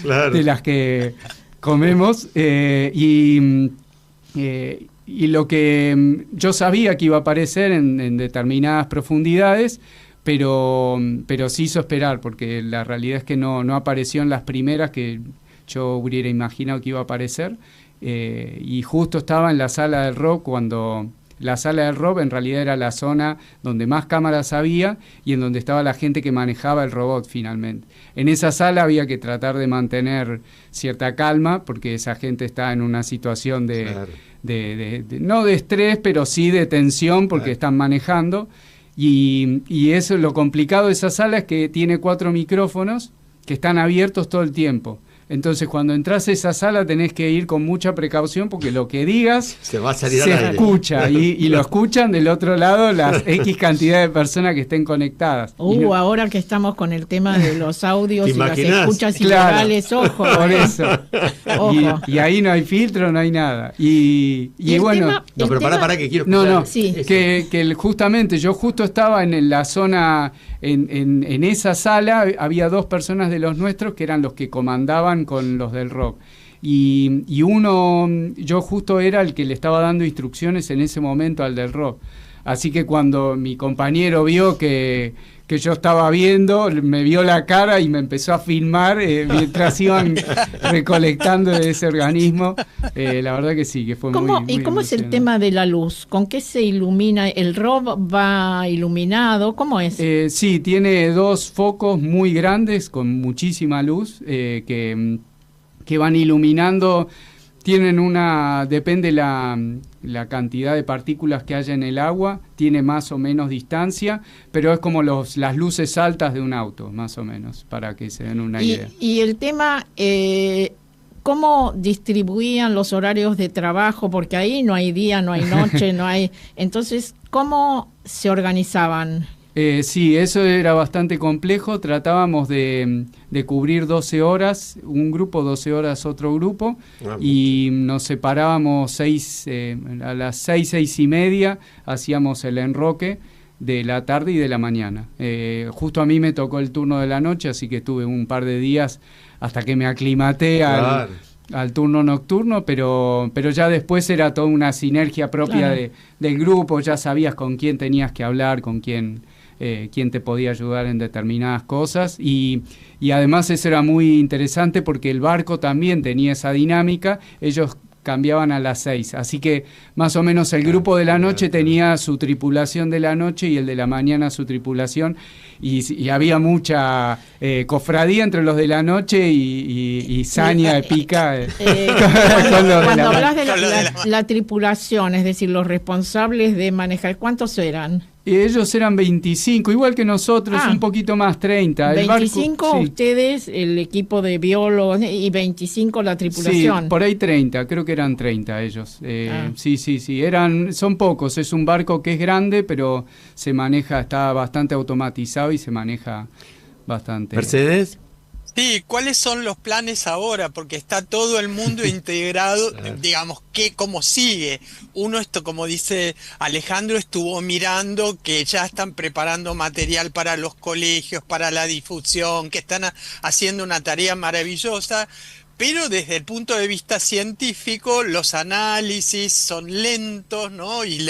claro. De las que comemos. Y lo que yo sabía que iba a aparecer en determinadas profundidades, pero se hizo esperar, porque la realidad es que no apareció en las primeras que yo hubiera imaginado que iba a aparecer. Y justo estaba en la sala del rock cuando... La sala del ROB en realidad era la zona donde más cámaras había y en donde estaba la gente que manejaba el robot finalmente. En esa sala había que tratar de mantener cierta calma porque esa gente está en una situación no de estrés, pero sí de tensión porque están manejando. Y eso, lo complicado de esa sala es que tiene 4 micrófonos que están abiertos todo el tiempo. Entonces, cuando entras a esa sala tenés que ir con mucha precaución porque lo que digas se va a salir al aire. Escucha y lo escuchan del otro lado las X cantidad de personas que estén conectadas. Ahora que estamos con el tema de los audios y las escuchas ilegales, ojo. Por eso. Ojo. Y ahí no hay filtro, no hay nada. Y bueno... pero para que quiero escuchar. Sí. Que justamente, yo justo estaba en la zona, en esa sala, había 2 personas de los nuestros que eran los que comandaban con los del rock y yo justo era el que le estaba dando instrucciones en ese momento al del rock, así que cuando mi compañero vio que yo estaba viendo, me vio la cara y me empezó a filmar mientras iban recolectando de ese organismo. La verdad que sí, que fue muy ¿Y cómo es el tema de la luz? ¿Con qué se ilumina? ¿El ROV va iluminado? ¿Cómo es? Sí, tiene 2 focos muy grandes con muchísima luz que van iluminando. Tienen depende la cantidad de partículas que haya en el agua, tiene más o menos distancia, pero es como las luces altas de un auto, más o menos, para que se den una idea. Y el tema, ¿cómo distribuían los horarios de trabajo? Porque ahí no hay día, no hay noche, no hay... Entonces, ¿cómo se organizaban? Sí, eso era bastante complejo. Tratábamos de cubrir 12 horas, un grupo, 12 horas otro grupo, y nos separábamos a las 6 y media, hacíamos el enroque de la tarde y de la mañana. Justo a mí me tocó el turno de la noche, así que estuve un par de días hasta que me aclimaté al turno nocturno, pero ya después era toda una sinergia propia del grupo, ya sabías con quién tenías que hablar, con quién te podía ayudar en determinadas cosas y además eso era muy interesante porque el barco también tenía esa dinámica. Ellos cambiaban a las 6. Así que más o menos el grupo de la noche tenía su tripulación de la noche y el de la mañana su tripulación. Y había mucha cofradía entre los de la noche y saña épica. Cuando hablas de la tripulación, es decir, los responsables de manejar, ¿cuántos eran? Ellos eran 25, igual que nosotros, un poquito más, 30. 25 barco, ustedes, el equipo de biólogos, y 25 la tripulación. Sí, por ahí 30, creo que eran 30 ellos. Sí, son pocos, es un barco que es grande, pero se maneja, está bastante automatizado y se maneja bastante. ¿Mercedes? Sí, ¿cuáles son los planes ahora? Porque está todo el mundo integrado, digamos, ¿cómo sigue? Esto, como dice Alejandro, estuvo mirando que ya están preparando material para los colegios, para la difusión, que están haciendo una tarea maravillosa, pero desde el punto de vista científico los análisis son lentos, ¿no? Y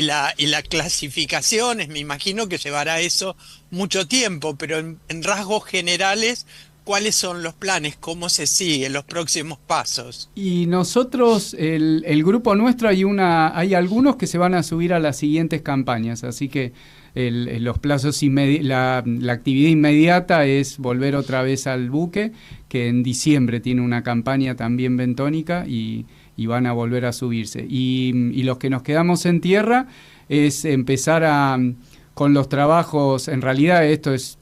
la clasificaciones, me imagino que llevará eso mucho tiempo, pero en rasgos generales, ¿cuáles son los planes? ¿Cómo se siguen los próximos pasos? Y nosotros, el grupo nuestro, hay algunos que se van a subir a las siguientes campañas, así que los plazos la actividad inmediata es volver otra vez al buque, que en diciembre tiene una campaña también bentónica y van a volver a subirse. Y los que nos quedamos en tierra es empezar con los trabajos. En realidad esto es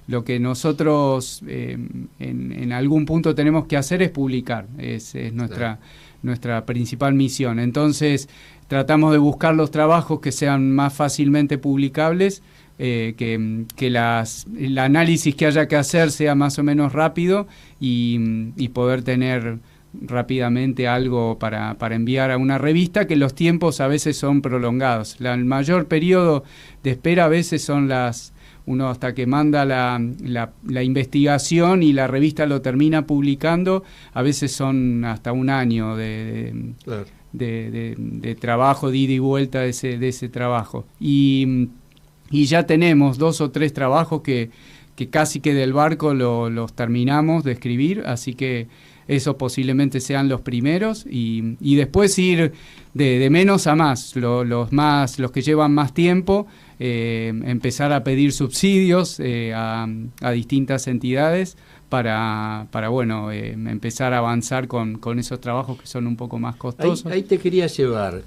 lo que nosotros en algún punto tenemos que hacer es publicar, es nuestra principal misión. Entonces tratamos de buscar los trabajos que sean más fácilmente publicables, que el análisis que haya que hacer sea más o menos rápido y poder tener rápidamente algo para enviar a una revista, que los tiempos a veces son prolongados. El mayor periodo de espera a veces son uno hasta que manda la investigación y la revista lo termina publicando, a veces son hasta un año de trabajo, de ida y vuelta de ese trabajo. Y ya tenemos 2 o 3 trabajos que casi que del barco los terminamos de escribir, así que esos posiblemente sean los primeros y después ir de menos a más, los que llevan más tiempo, empezar a pedir subsidios a distintas entidades para empezar a avanzar con esos trabajos que son un poco más costosos. Ahí te quería llevar.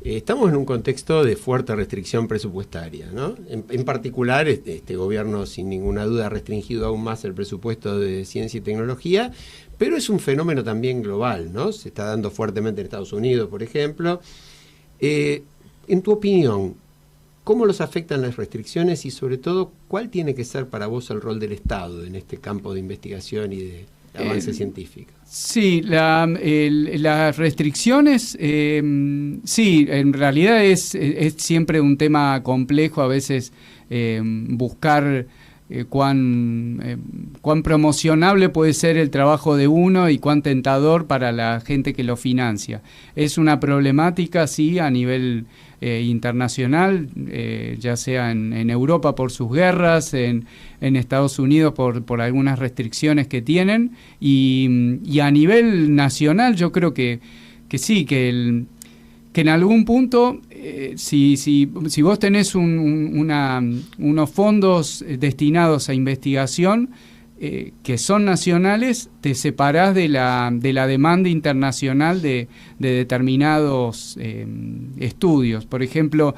Estamos en un contexto de fuerte restricción presupuestaria, ¿no? En particular, este gobierno sin ninguna duda ha restringido aún más el presupuesto de ciencia y tecnología, pero es un fenómeno también global, ¿no? Se está dando fuertemente en Estados Unidos, por ejemplo. En tu opinión, ¿cómo los afectan las restricciones y, sobre todo, cuál tiene que ser para vos el rol del Estado en este campo de investigación y de avance científico? Sí, las restricciones, sí, en realidad es siempre un tema complejo, a veces buscar cuán promocionable puede ser el trabajo de uno y cuán tentador para la gente que lo financia. Es una problemática, sí, a nivel internacional, ya sea en Europa por sus guerras, en Estados Unidos por algunas restricciones que tienen, y a nivel nacional yo creo que sí, que en algún punto, si vos tenés unos fondos destinados a investigación que son nacionales, te separás de la demanda internacional de determinados estudios. Por ejemplo,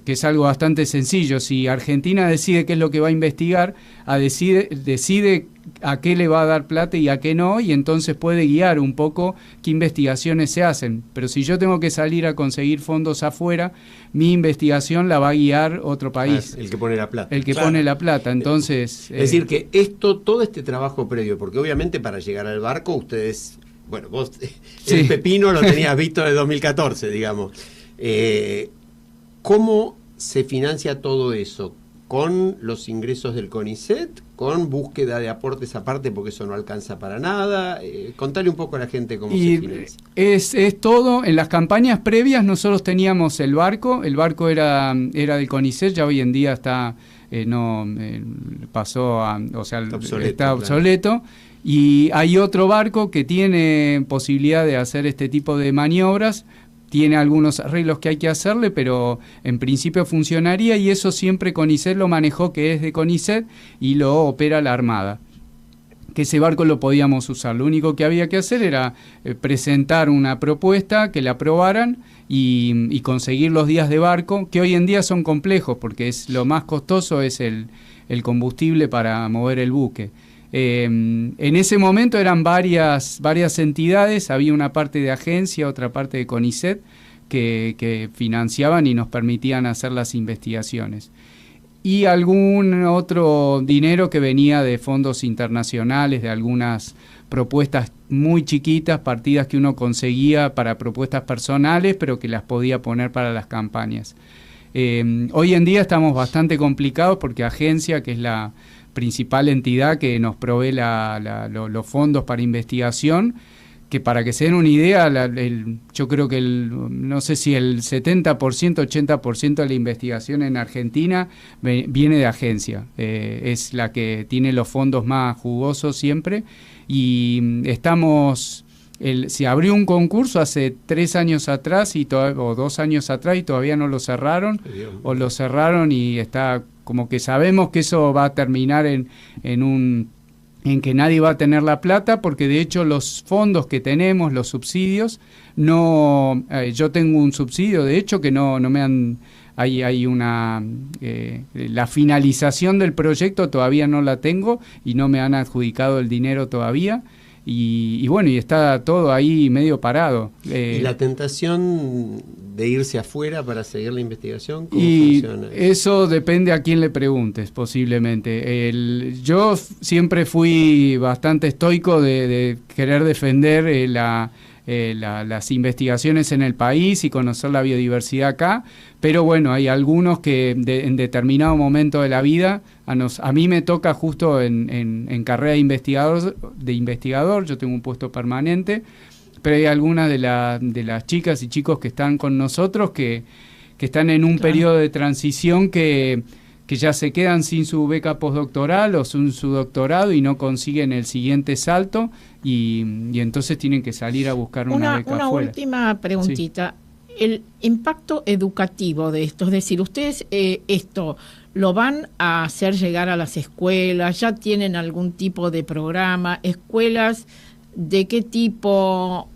que es algo bastante sencillo, si Argentina decide qué es lo que va a investigar, decide a qué le va a dar plata y a qué no, y entonces puede guiar un poco qué investigaciones se hacen. Pero si yo tengo que salir a conseguir fondos afuera, mi investigación la va a guiar otro país. El que pone la plata. El que pone la plata, entonces... Es decir, que todo este trabajo previo, porque obviamente para llegar al barco ustedes... Bueno, vos el pepino lo tenías visto de 2014, digamos. ¿Cómo se financia todo eso? ¿Con los ingresos del CONICET? ¿Con búsqueda de aportes aparte porque eso no alcanza para nada? Contale un poco a la gente cómo se financia. Es todo. En las campañas previas nosotros teníamos el barco era del CONICET, ya hoy en día está... está obsoleto. Y hay otro barco que tiene posibilidad de hacer este tipo de maniobras, tiene algunos arreglos que hay que hacerle, pero en principio funcionaría, y eso siempre CONICET lo manejó, que es de CONICET, y lo opera la Armada. Que ese barco lo podíamos usar. Lo único que había que hacer era presentar una propuesta, que la aprobaran y conseguir los días de barco, que hoy en día son complejos, porque lo más costoso es el combustible para mover el buque. En ese momento eran varias entidades, había una parte de agencia, otra parte de CONICET, que financiaban y nos permitían hacer las investigaciones. Y algún otro dinero que venía de fondos internacionales, de algunas propuestas muy chiquitas, partidas que uno conseguía para propuestas personales, pero que las podía poner para las campañas. Hoy en día estamos bastante complicados porque Agencia, que es la principal entidad que nos provee los fondos para investigación, que para que se den una idea, yo creo que no sé si el 70%, 80% de la investigación en Argentina viene de Agencia. Es la que tiene los fondos más jugosos siempre. Y se abrió un concurso hace 3 años atrás o 2 años atrás y todavía no lo cerraron, o lo cerraron, y está como que sabemos que eso va a terminar en que nadie va a tener la plata, porque de hecho los fondos que tenemos, los subsidios, yo tengo un subsidio de hecho que no me han... Hay la finalización del proyecto todavía no la tengo y no me han adjudicado el dinero todavía. Y bueno, y está todo ahí medio parado. ¿Y la tentación de irse afuera para seguir la investigación? ¿Cómo funciona eso? Depende a quién le preguntes, posiblemente. Yo siempre fui bastante estoico de querer defender las investigaciones en el país y conocer la biodiversidad acá, pero bueno, hay algunos que en determinado momento de la vida, a mí me toca justo en carrera de investigador, yo tengo un puesto permanente, pero hay algunas de las chicas y chicos que están con nosotros que están en un periodo de transición que ya se quedan sin su beca postdoctoral o sin su doctorado y no consiguen el siguiente salto y entonces tienen que salir a buscar una beca afuera. Una última preguntita. Sí. El impacto educativo de esto, es decir, ustedes esto lo van a hacer llegar a las escuelas, ya tienen algún tipo de programa, escuelas de qué tipo,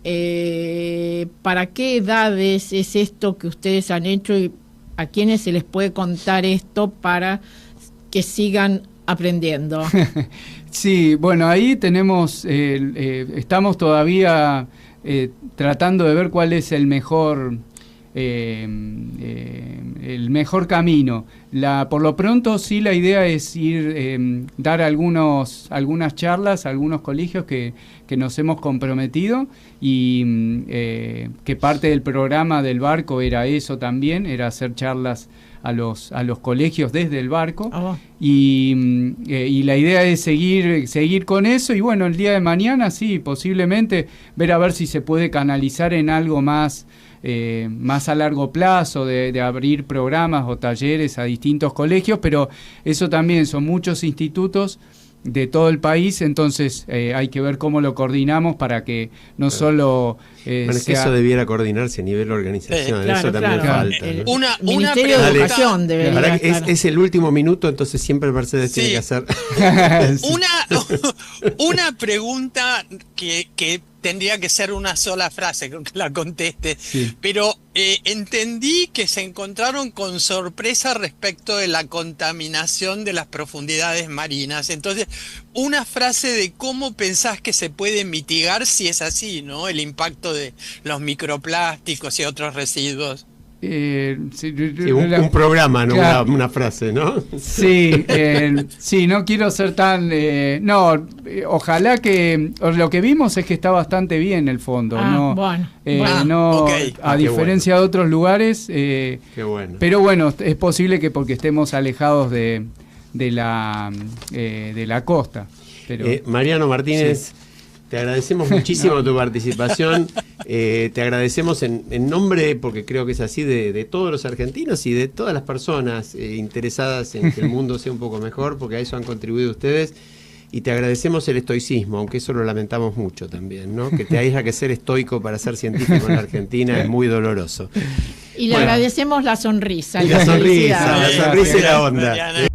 para qué edades es esto que ustedes han hecho y a quiénes se les puede contar esto para que sigan aprendiendo. Sí, bueno, ahí tenemos, estamos todavía tratando de ver cuál es el mejor camino. Por lo pronto sí, la idea es dar algunas charlas a algunos colegios que nos hemos comprometido y que parte del programa del barco era eso también, era hacer charlas a los colegios desde el barco. Y la idea es seguir con eso y bueno, el día de mañana sí, posiblemente ver a ver si se puede canalizar en algo más a largo plazo, de abrir programas o talleres a distintos colegios, pero eso también son muchos institutos de todo el país, entonces hay que ver cómo lo coordinamos para que no solo bueno, es que eso debiera coordinarse a nivel organización, eso también falta, ¿no? El Ministerio de Educación debería estar. Es el último minuto, entonces siempre Mercedes tiene que hacer una pregunta que tendría que ser una sola frase, creo que la conteste, pero entendí que se encontraron con sorpresa respecto de la contaminación de las profundidades marinas. Entonces, una frase de cómo pensás que se puede mitigar si es así, ¿no? El impacto de los microplásticos y otros residuos. Un programa, no claro. una frase, ¿no? Sí, no quiero ser tan... ojalá que... Lo que vimos es que está bastante bien el fondo. A diferencia de otros lugares. Qué bueno. Pero bueno, es posible que porque estemos alejados de la costa. Pero, Mariano Martínez... Sí. Te agradecemos muchísimo tu participación, te agradecemos en nombre, porque creo que es así, de todos los argentinos y de todas las personas interesadas en que el mundo sea un poco mejor, porque a eso han contribuido ustedes. y te agradecemos el estoicismo, aunque eso lo lamentamos mucho también, ¿no? Que te haya que ser estoico para ser científico en la Argentina es muy doloroso. Y le agradecemos la sonrisa. Y la sonrisa y la onda.